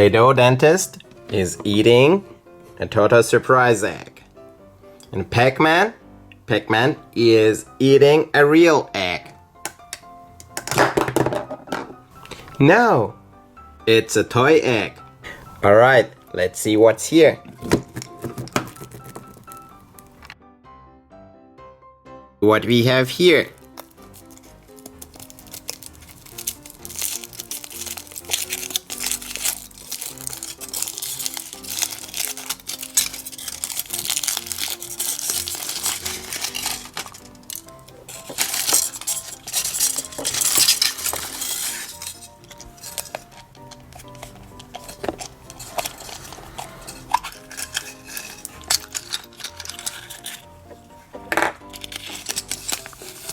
Doh Dentist is eating a Toto Surprise Egg. And Pacman is eating a real egg. No, it's a toy egg. Alright, let's see what's here. What we have here.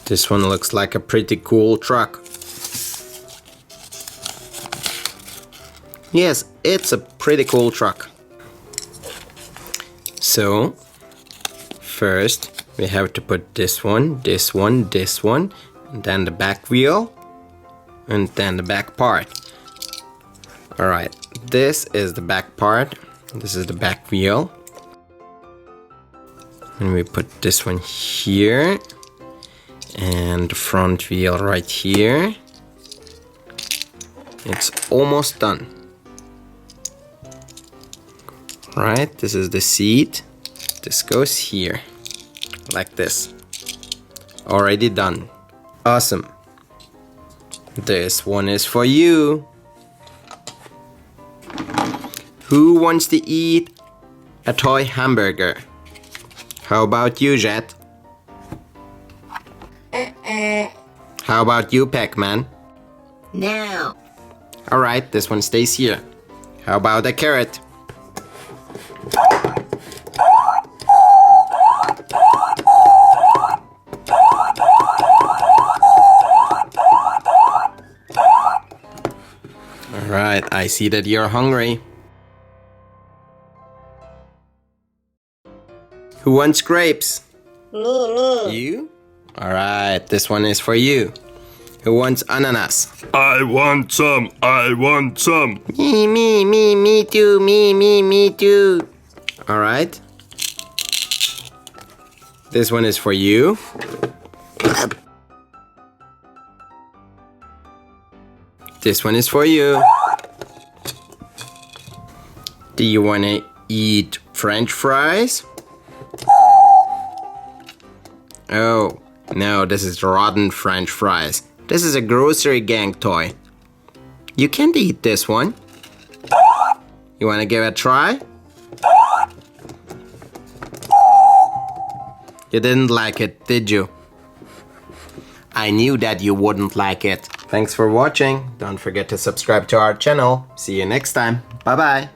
This one looks like a pretty cool truck. Yes, it's a pretty cool truck. So, first we have to put this one, and then the back wheel, and then the back part. Alright, this is the back part, this is the back wheel. And we put this one here. And the front wheel right here. It's almost done. Right, this is the seat. This goes here, like this. Already done. Awesome. This one is for you. Who wants to eat a toy hamburger? How about you, Jett? How about you, Pacman? No. Alright, this one stays here. How about a carrot? Alright, I see that you're hungry. Who wants grapes? Me. You? Alright, this one is for you. Who wants ananas? I want some. Me too. Alright. This one is for you. This one is for you. Do you want to eat French fries? Oh. No, this is rotten French fries. This is a Grossery Gang toy. You can't eat this one. You wanna give it a try? You didn't like it, did you? I knew that you wouldn't like it. Thanks for watching. Don't forget to subscribe to our channel. See you next time. Bye bye.